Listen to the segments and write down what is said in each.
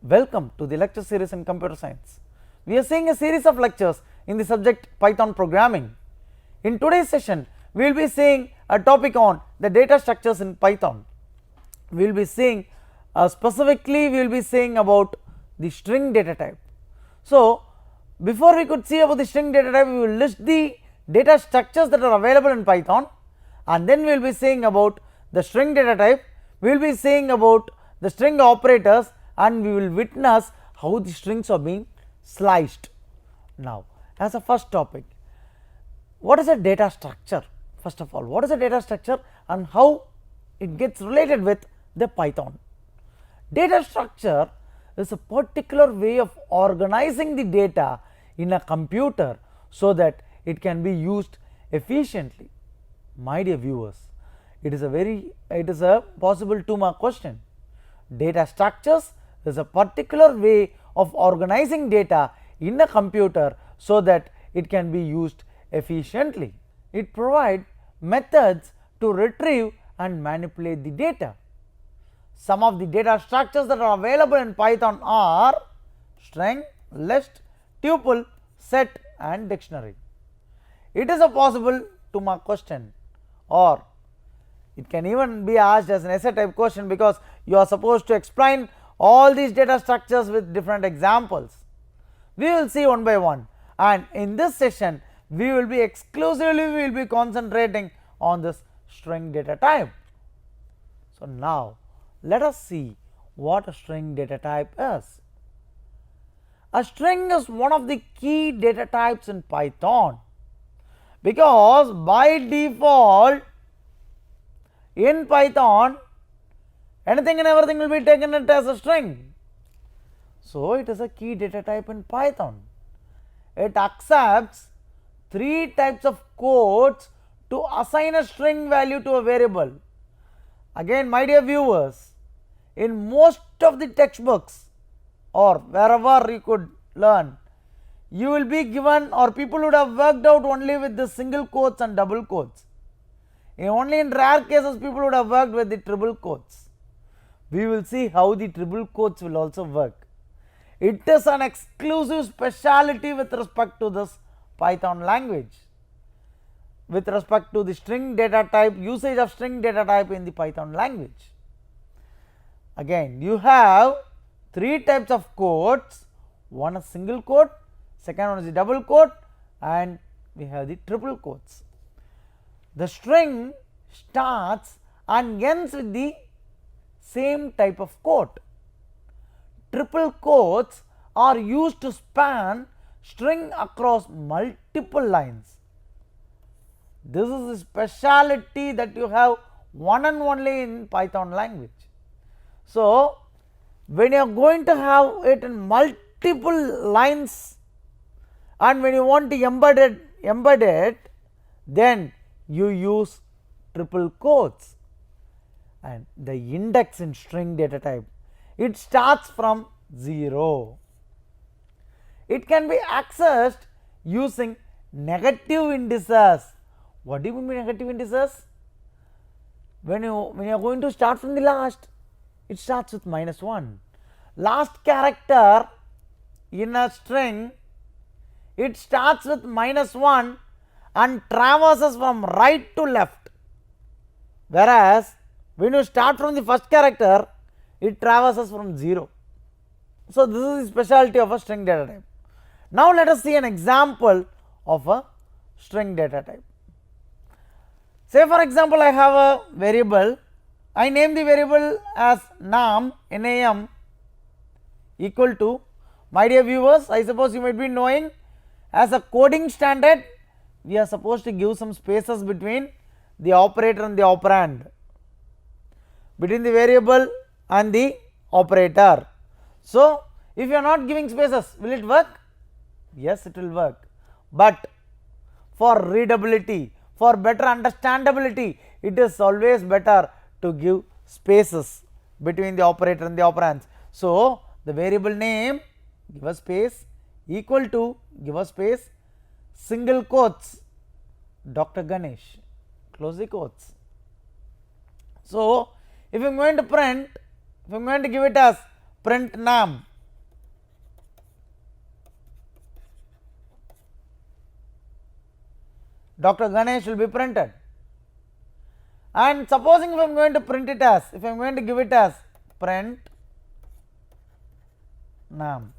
Welcome to the lecture series in computer science. We are seeing a series of lectures in the subject Python programming. In today's session, we will be seeing a topic on the data structures in Python. We will be seeing specifically we will be saying about the string data type. So, before we could see about the string data type, we will list the data structures that are available in Python, and then we will be saying about the string data type. We will be saying about the string operators, and we will witness how the strings are being sliced. Now, as a first topic, what is a data structure? First of all, what is a data structure and how it gets related with the Python? Data structure is a particular way of organizing the data in a computer so that it can be used efficiently. My dear viewers, it is a possible 2-mark question. Data structures is a particular way of organizing data in a computer so that it can be used efficiently. It provides methods to retrieve and manipulate the data. Some of the data structures that are available in Python are string, list, tuple, set and dictionary. It is a possible 2-mark question, or it can even be asked as an essay type question, because you are supposed to explain all these data structures with different examples. We will see one by one, and in this session we will be concentrating on this string data type. So, now let us see what a string data type is. A string is one of the key data types in Python, because by default in Python anything and everything will be taken as a string. So, it is a key data type in Python. It accepts 3 types of codes to assign a string value to a variable. Again, my dear viewers, in most of the textbooks or wherever you could learn, you will be given, or people would have worked out only with the single quotes and double quotes. Only in rare cases people would have worked with the triple quotes. We will see how the triple quotes will also work. It is an exclusive speciality with respect to this Python language, with respect to the string data type, usage of string data type in the Python language. Again, you have 3 types of quotes. One is single quote, second one is the double quote, and we have the triple quotes. The string starts and ends with the same type of quote. Triple quotes are used to span string across multiple lines. This is a speciality that you have one and only in Python language. So, when you are going to have it in multiple lines, and when you want to embed it, then you use triple quotes. And the index in string data type, it starts from 0. It can be accessed using negative indices. What do you mean by negative indices? When you are going to start from the last, it starts with -1. Last character in a string, it starts with -1 and traverses from right to left, whereas when you start from the first character, it traverses from 0. So, this is the speciality of a string data type. Now, let us see an example of a string data type. Say for example, I have a variable, I name the variable as nam, NAM, equal to, my dear viewers, I suppose you might be knowing, as a coding standard we are supposed to give some spaces between the operator and the operand, between the variable and the operator. So, if you are not giving spaces, will it work? Yes, it will work, but for readability, for better understandability, it is always better to give spaces between the operator and the operands. So, the variable name, give a space, equal to, give a space, single quotes, Dr. Ganesh, close the quotes. So, if I am going to print, if I am going to give it as print nam, Dr. Ganesh will be printed. And supposing if I am going to print it as, if I am going to give it as print name,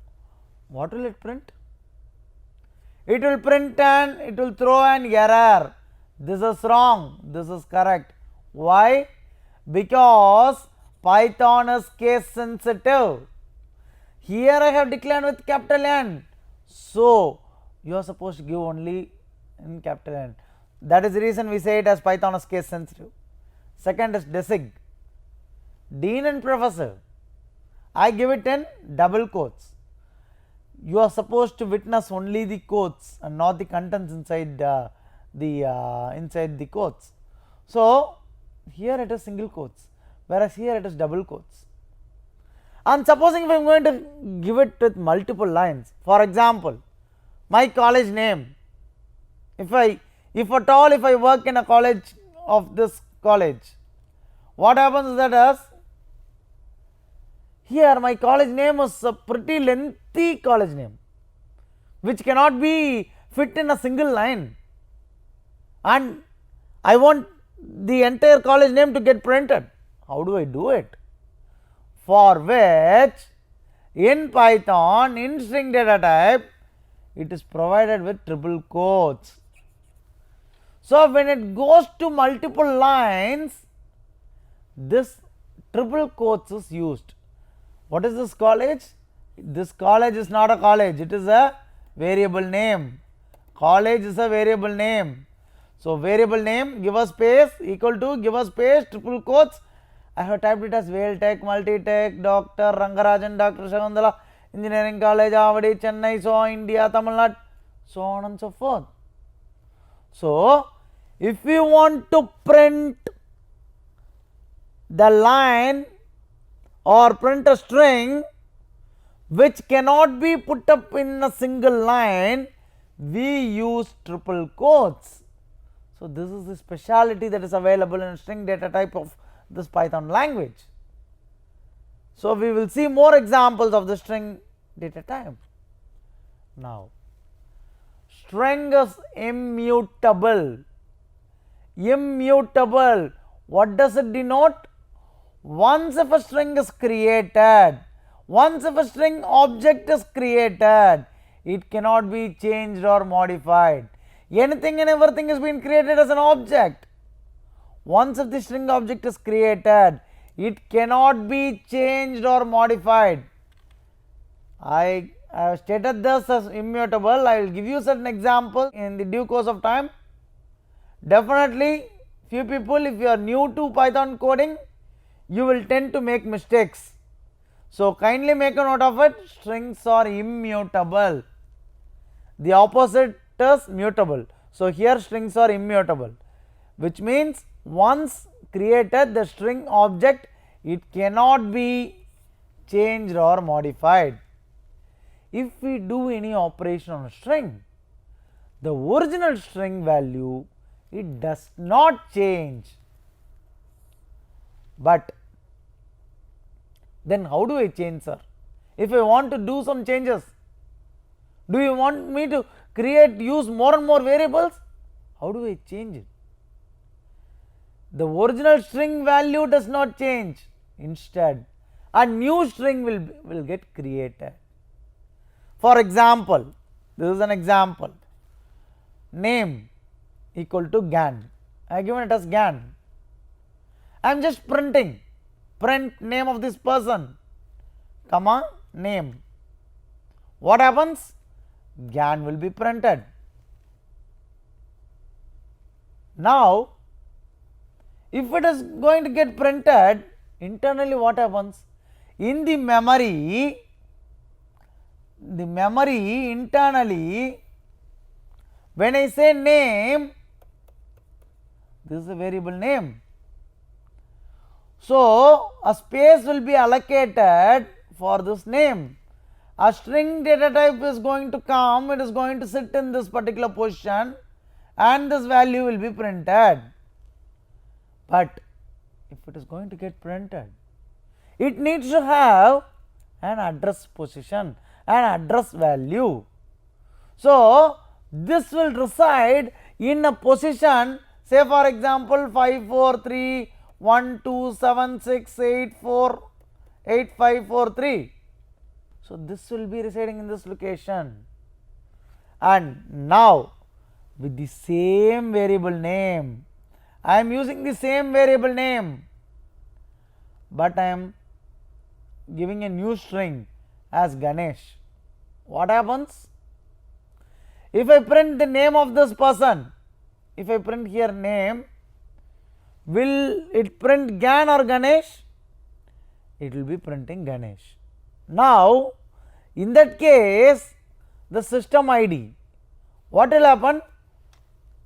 what will it print? It will print and it will throw an error. This is wrong, this is correct. Why? Because Python is case sensitive. Here I have declared with capital N. So you are supposed to give only in capital N. That is the reason we say it as Python is case sensitive. Second is desig. Dean and professor, I give it in double quotes. You are supposed to witness only the quotes and not the contents inside the quotes. So here it is single quotes, whereas here it is double quotes. And supposing if I am going to give it with multiple lines, for example, my college name, if at all if I work in a college of this college, what happens is that as here my college name is a pretty lengthy college name which cannot be fit in a single line, and I want the entire college name to get printed. How do I do it? For which in Python, in string data type, it is provided with triple quotes. So when it goes to multiple lines, this triple quotes is used. What is this college? This college is not a college, it is a variable name. College is a variable name. So variable name, give a space, equal to, give a space, triple quotes. I have typed it as Vailtech, Multitech, Dr. Rangarajan, Dr. Shagundala, Engineering College, Avadi, Chennai, so India, Tamil Nadu, so on and so forth. So if we want to print the line or print a string which cannot be put up in a single line, we use triple quotes. So this is the speciality that is available in string data type of this Python language. So we will see more examples of the string data type. Now string is immutable. Immutable, what does it denote? Once if a string is created, once if a string object is created, it cannot be changed or modified. Anything and everything is being created as an object. Once if the string object is created, it cannot be changed or modified. I have stated this as immutable. I will give you certain examples in the due course of time. Definitely few people, if you are new to Python coding, you will tend to make mistakes. So kindly make a note of it. Strings are immutable. The opposite is mutable. So here strings are immutable, which means once created the string object, it cannot be changed or modified. If we do any operation on a string, the original string value, it does not change. But then how do I change, sir? If I want to do some changes, do you want me to use more and more variables? How do I change it? The original string value does not change. Instead, a new string will get created. For example, this is an example. Name equal to Gan. I have given it as Gan. I am just printing. Print name of this person, comma name. What happens? Gan will be printed. Now, if it is going to get printed, internally what happens? In the memory internally, when I say name, this is a variable name. So a space will be allocated for this name. A string data type is going to come, it is going to sit in this particular position and this value will be printed. But if it is going to get printed, it needs to have an address position, an address value. So this will reside in a position, say for example 5 4 3 1 2 7 6 8 4 8 5 4 3. So this will be residing in this location, and now with the same variable name, I am using the same variable name, but I am giving a new string as Ganesh. What happens? If I print the name of this person, if I print here name, will it print Gan or Ganesh? It will be printing Ganesh. Now in that case, the system ID, what will happen?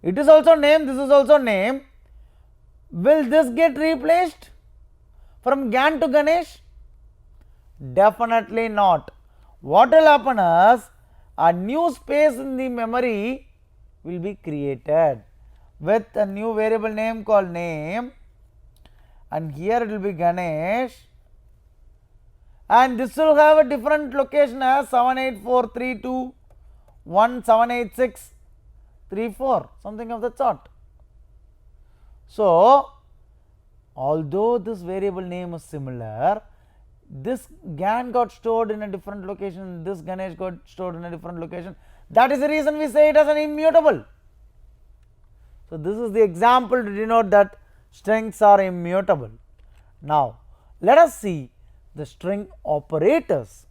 It is also name, this is also name. Will this get replaced from Gan to Ganesh? Definitely not. What will happen is, a new space in the memory will be created with a new variable name called name, and here it will be Ganesh, and this will have a different location as 78432 178634, something of that sort. So although this variable name is similar, this Gan got stored in a different location, this Ganesh got stored in a different location. That is the reason we say it as an immutable. So this is the example to denote that strings are immutable. Now let us see the string operators.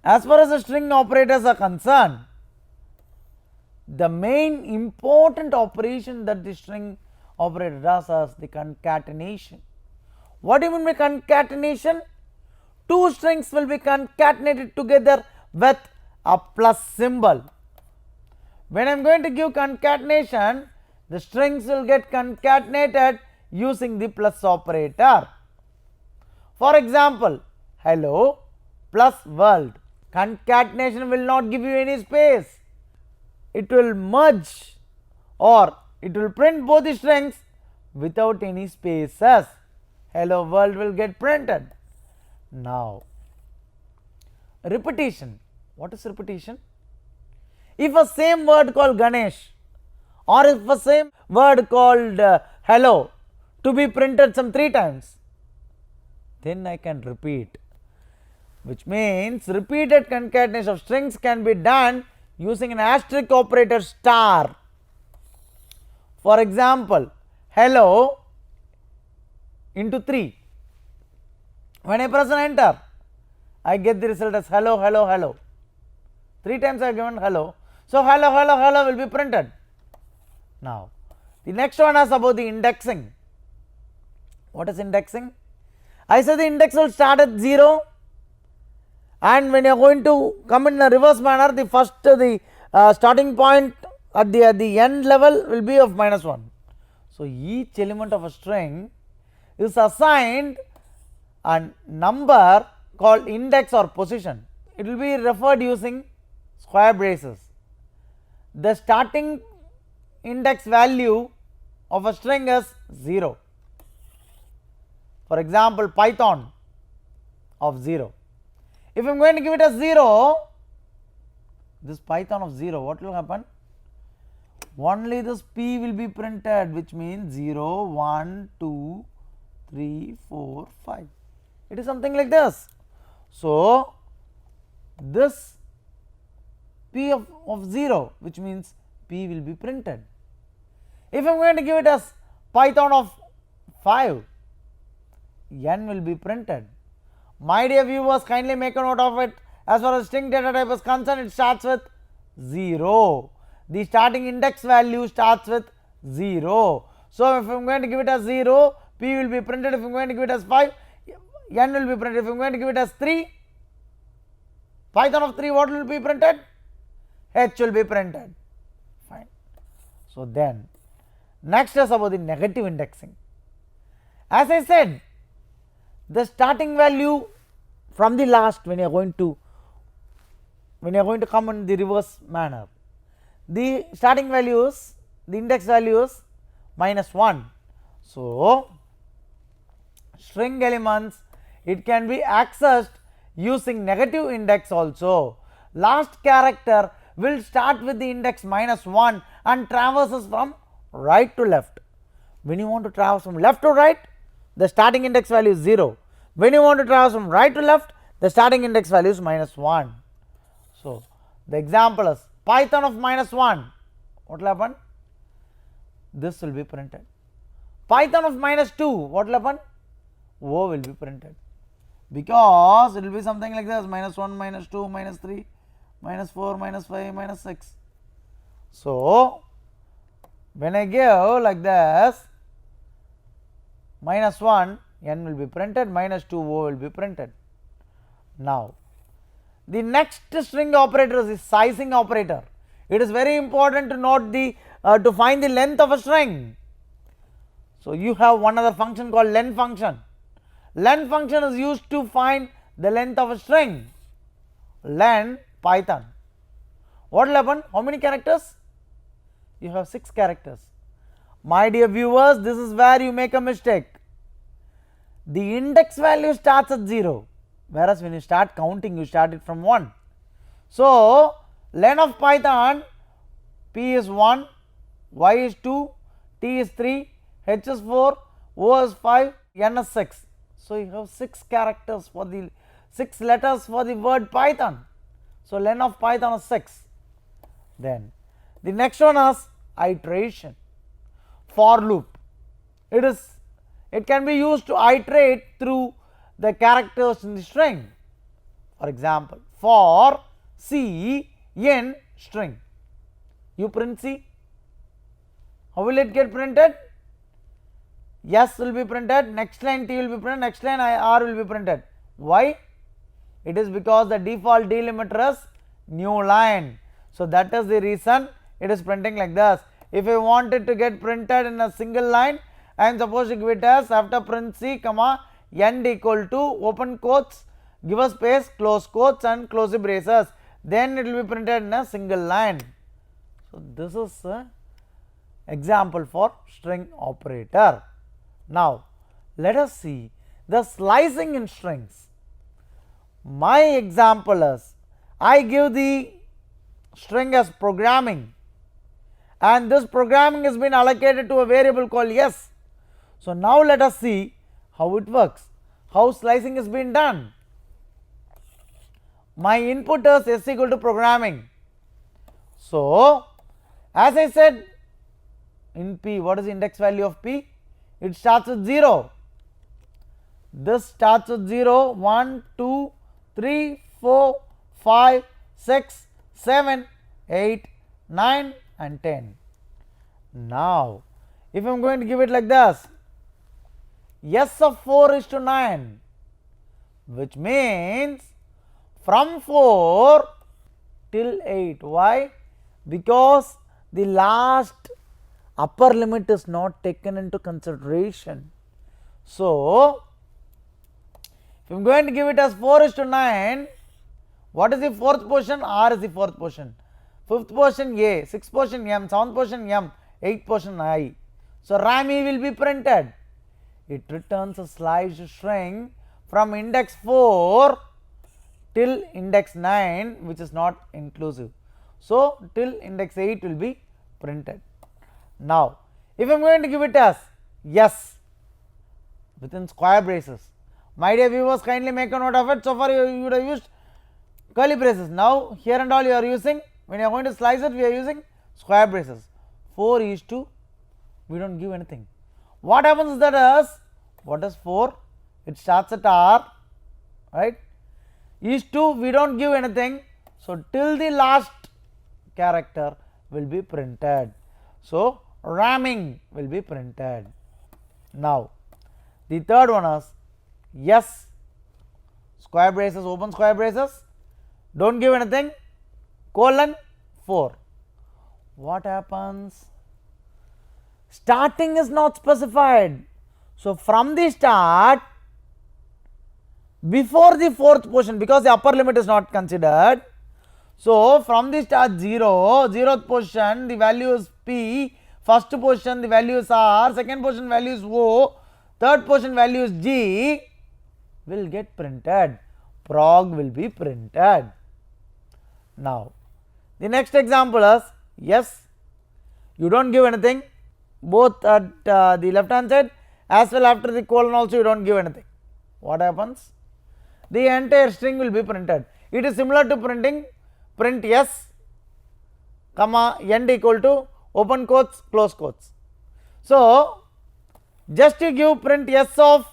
As far as the string operators are concerned, the main important operation that the string operator does is the concatenation. What do you mean by concatenation? Two strings will be concatenated together with a plus symbol. When I am going to give concatenation, the strings will get concatenated using the plus operator. For example, hello plus world. Concatenation will not give you any space. It will merge, or it will print both the strings without any spaces. Hello world will get printed. Now repetition. What is repetition? If a same word called Ganesh, or if a same word called hello to be printed some 3 times, then I can repeat, which means repeated concatenation of strings can be done using an asterisk operator star. For example, hello into 3. When I press an enter, I get the result as hello, hello, hello. 3 times I have given hello. So hello, hello, hello will be printed. Now the next one is about the indexing. What is indexing? I said the index will start at 0, and when you are going to come in a reverse manner, the first starting point at the end level will be of -1. So each element of a string is assigned a number called index or position. It will be referred using square braces. The starting index value of a string is 0. For example, Python of 0. If I am going to give it as 0, this Python of 0, what will happen? Only this P will be printed, which means 0, 1, 2, 3, 4, 5. It is something like this. So this P of 0, which means P will be printed. If I am going to give it as Python of 5, N will be printed. My dear viewers, kindly make a note of it. As far as string data type is concerned, it starts with 0. The starting index value starts with 0. So if I am going to give it as 0, P will be printed. If I am going to give it as 5, N will be printed. If I am going to give it as 3, Python of 3, what will be printed? H will be printed. Fine. So then next is about the negative indexing. As I said, the starting value from the last, when you are going to come in the reverse manner, the starting values, the index value is -1. So string elements, it can be accessed using negative index also. Last character will start with the index -1 and traverses from right to left. When you want to traverse from left to right, the starting index value is 0. When you want to traverse from right to left, the starting index value is -1. So, the example is Python of -1. What will happen? This will be printed. Python of -2, what will happen? O will be printed, because it will be something like this: -1, -2, -3, -4, -5, -6. So, when I give like this, -1 n will be printed, -2 O will be printed. Now, the next string operator is the sizing operator. It is very important to note the to find the length of a string. So, you have one other function called len function. Len function is used to find the length of a string. Len Python. What will happen? How many characters? You have 6 characters. My dear viewers, this is where you make a mistake. The index value starts at 0, whereas when you start counting, you start it from 1. So, len of Python, p is 1, y is 2, t is 3, h is 4, o is 5, n is 6. So, you have 6 characters for the 6 letters for the word Python. So, len of Python is 6. Then the next one is iteration. For loop. It can be used to iterate through the characters in the string. For example, for C in string, you print C. How will it get printed? S will be printed, next line T will be printed, next line R will be printed. Why? It is because the default delimiter is new line. So, that is the reason it is printing like this. If I want it to get printed in a single line, I am supposed to give it as after print C, comma, end equal to open quotes, give a space, close quotes and close the braces. Then it will be printed in a single line. So, this is an example for string operator. Now, let us see the slicing in strings. My example is, I give the string as programming, and this programming has been allocated to a variable called s. So, now let us see how it works, how slicing is being done. My input is s equal to programming. So, as I said in p, what is the index value of p? It starts with 0. This starts with 0, 1, 2, 3, 4, 5, 6, 7, 8, 9 and 10. Now, if I am going to give it like this, s of 4 is to 9, which means from 4 till 8. Why? Because the last upper limit is not taken into consideration. So, if I am going to give it as 4 is to 9, what is the fourth position? R is the fourth position. Fifth position A, sixth position M, seventh position M, eighth position I. So, RAM-E will be printed. It returns a sliced string from index 4 till index 9, which is not inclusive. So, till index 8 will be printed. Now, if I am going to give it as yes within square braces, my dear viewers, kindly make a note of it. So far you would have used curly braces. Now, here and all you are using, when you are going to slice it, we are using square braces. 4 is to, we do not give anything. What happens is that as, what is 4? It starts at R, right? Is to, we do not give anything. So, till the last character will be printed. So, ramming will be printed. Now, the third one is yes, square braces, open square braces, do not give anything, colon 4. What happens? Starting is not specified. So, from the start, before the fourth position, because the upper limit is not considered. So, from the start 0, 0th position the value is P, first position the value is R, second position value is O, third position value is G will get printed, prog will be printed. Now, the next example is yes, you do not give anything, both at the left hand side as well after the colon also you do not give anything. What happens? The entire string will be printed. It is similar to printing print S, comma end equal to open quotes, close quotes. So, just you give print S of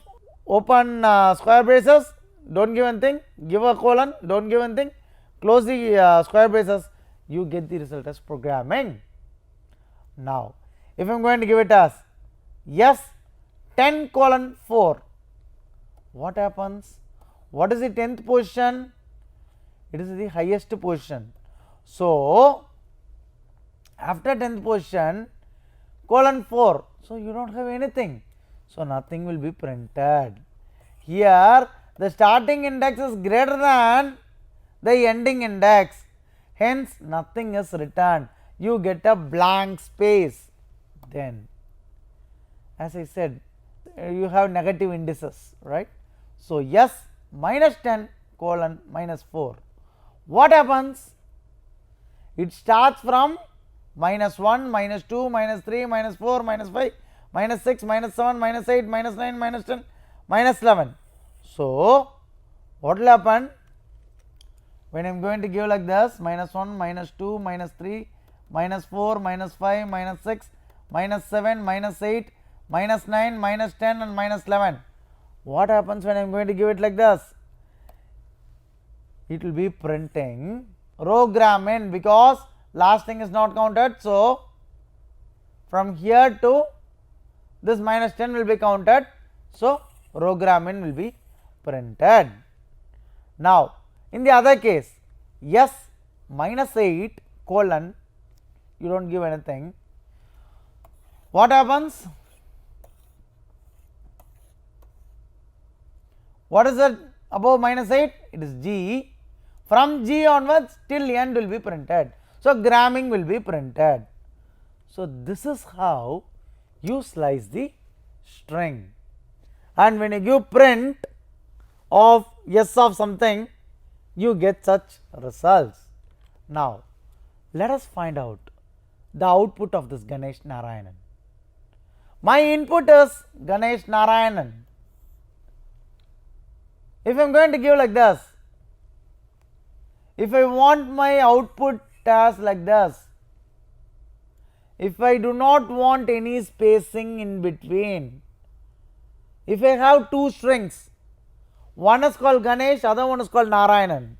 open square braces, do not give anything, give a colon, do not give anything, close the square braces, you get the result as programming. Now, if I am going to give it as S 10 colon 4, what happens? What is the 10th position? It is the highest position. So, after 10th position colon 4, so you do not have anything. So, nothing will be printed. Here the starting index is greater than the ending index, hence nothing is returned. You get a blank space. Then, as I said, you have negative indices, right? So, S minus 10 colon minus 4. What happens? It starts from minus 1, minus 2, minus 3, minus 4, minus 5, minus 6, minus 7, minus 8, minus 9, minus 10, minus 11. So, what will happen? When I am going to give like this, minus 1, minus 2, minus 3, minus 4, minus 5, minus 6, minus 7, minus 8, minus 9, minus 10 and minus 11. What happens when I am going to give it like this? It will be printing rogram in, because last thing is not counted. So, from here to this minus 10 will be counted. So, rogram in will be printed. Now, in the other case, S minus 8 colon, you do not give anything. What happens? What is that above minus 8? It is G. From G onwards till end will be printed. So, gramming will be printed. So, this is how you slice the string, and when you give print of S of something, you get such results. Now, let us find out the output of this Ganesh Narayanan. My input is Ganesh Narayanan. If I am going to give like this, if I want my output as like this, if I do not want any spacing in between, if I have two strings, one is called Ganesh, other one is called Narayanan,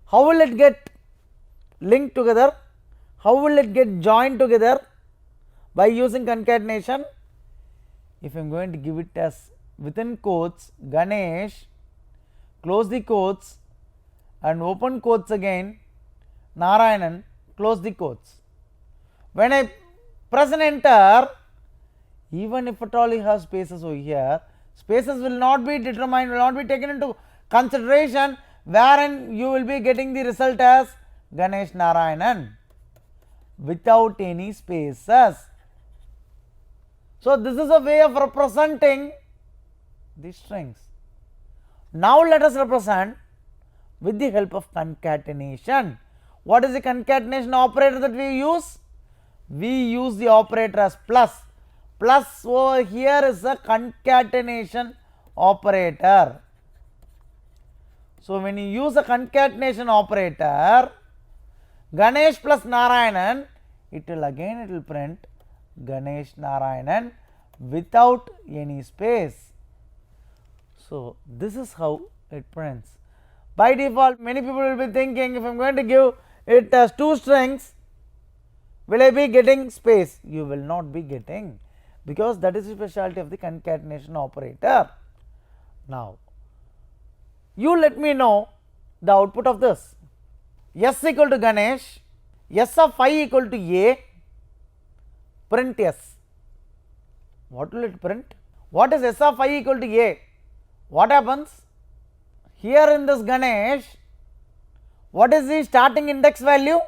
how will it get linked together? How will it get joined together? By using concatenation. If I am going to give it as within quotes Ganesh, close the quotes and open quotes again Narayanan, close the quotes. When I press and enter, even if at all you have spaces over here, spaces will not be determined, will not be taken into consideration, wherein you will be getting the result as Ganesh Narayanan without any spaces. So, this is a way of representing the strings. Now, let us represent with the help of concatenation. What is the concatenation operator that we use? We use the operator as plus. Plus over here is a concatenation operator. So, when you use a concatenation operator, Ganesh plus Narayanan, it will print Ganesh Narayanan without any space. So, this is how it prints. By default, many people will be thinking, if I am going to give it as two strings, will I be getting space? You will not be getting, because that is the specialty of the concatenation operator. Now, you let me know the output of this. S equal to Ganesh, S of phi equal to A, print S. What will it print? What is S of phi equal to A? What happens? Here in this Ganesh, what is the starting index value?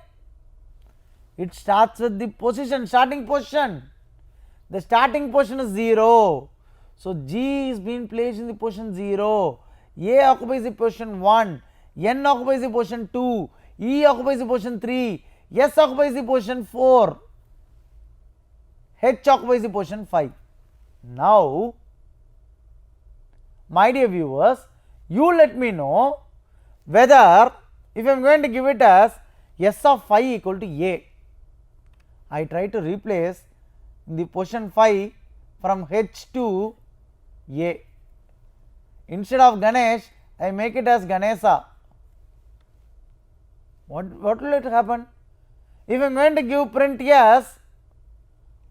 It starts with the position, starting position. The starting position is 0. So, G is being placed in the position 0, A occupies the position 1, N occupies the position 2, E occupies the position 3, S occupies the position 4. H occupies the position 5. Now, my dear viewers, you let me know whether if I am going to give it as S of phi equal to A, I try to replace in the position phi from H to A. Instead of Ganesh, I make it as Ganesha. What will it happen? If I am going to give print yes,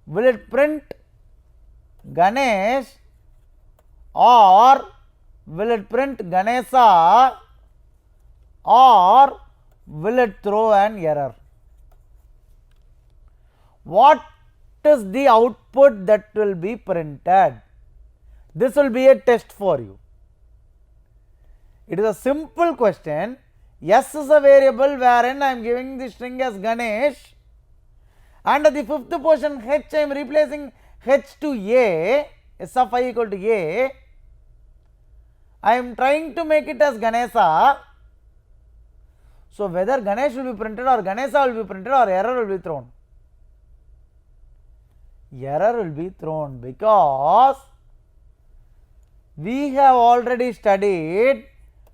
will it print Ganesh or will it print Ganesha or will it throw an error? What is the output that will be printed? This will be a test for you. It is a simple question. S is a variable wherein I am giving the string as Ganesh, and at the fifth position H I am replacing H to A, S of phi equal to A. I am trying to make it as Ganesha. So, whether Ganesh will be printed or Ganesha will be printed or error will be thrown. Error will be thrown because we have already studied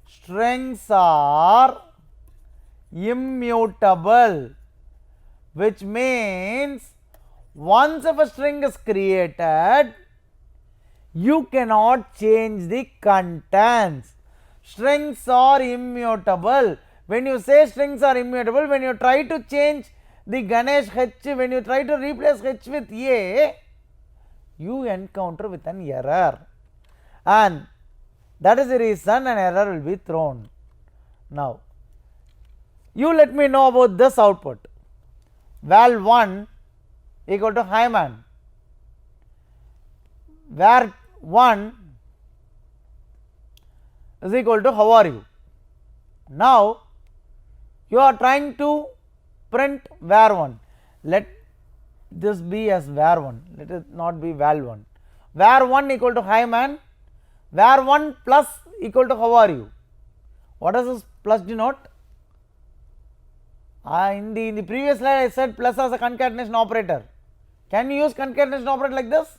strings are immutable, which means once if a string is created, you cannot change the contents. Strings are immutable. When you say strings are immutable, when you try to change the Ganesh H, when you try to replace H with A, you encounter with an error, and that is the reason an error will be thrown. Now, you let me know about this output. Val 1 equal to Hyman, var 1 is equal to how are you. Now, you are trying to print var 1. Let this be as var 1, let it not be val 1. Var 1 equal to Hyman, var 1 plus equal to how are you. What does this plus denote? In the previous slide I said plus as a concatenation operator. Can you use concatenation operator like this?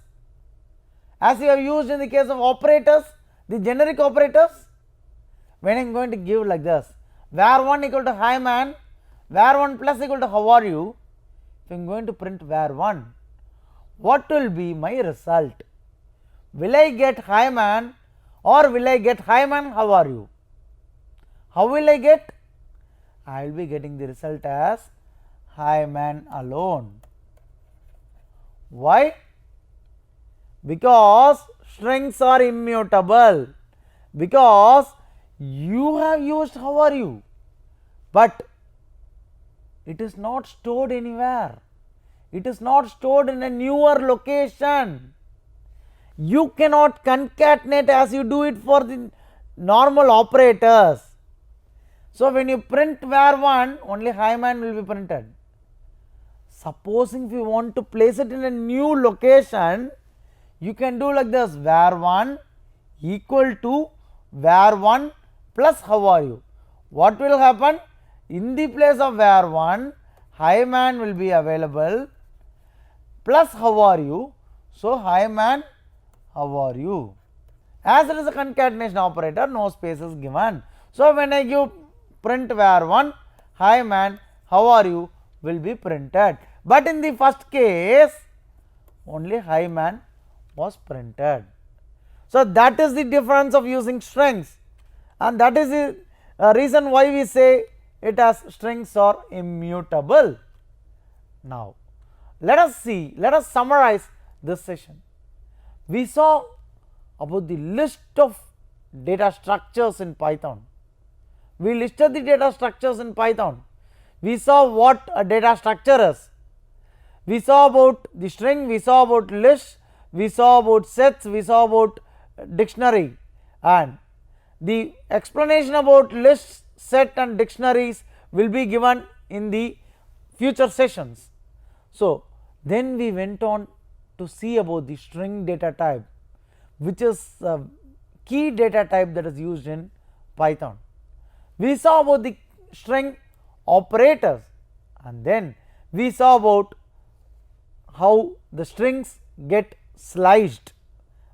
As you have used in the case of operators, the generic operators? When I am going to give like this, var 1 equal to Hyman, var 1 plus equal to how are you, if I am going to print var 1, what will be my result? Will I get Hyman or will I get Hyman how are you? How will I get? I will be getting the result as Hyman alone. Why? Because strings are immutable, because you have used how are you, but it is not stored anywhere, it is not stored in a newer location. You cannot concatenate as you do it for the normal operators. So, when you print var 1, only Hyman will be printed. Supposing if you want to place it in a new location, you can do like this, var 1 equal to var 1 plus how are you. What will happen? In the place of var 1, Hyman will be available plus how are you. So, Hyman how are you. As it is a concatenation operator, no space is given. So, when I give print var 1, Hyman how are you will be printed, but in the first case only Hyman was printed. So, that is the difference of using strings, and that is the reason why we say it as strings are immutable. Now, let us see, let us summarize this session. We saw about the list of data structures in Python. We listed the data structures in Python. We saw what a data structure is. We saw about the string, we saw about list, we saw about sets, we saw about dictionary, and the explanation about lists, set and dictionaries will be given in the future sessions. So, then we went on to see about the string data type, which is a key data type that is used in Python. We saw about the string operators, and then we saw about how the strings get sliced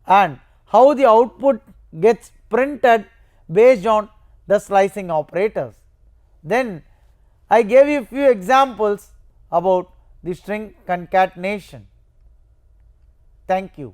and how the output gets printed based on the slicing operators. Then I gave you a few examples about the string concatenation. Thank you.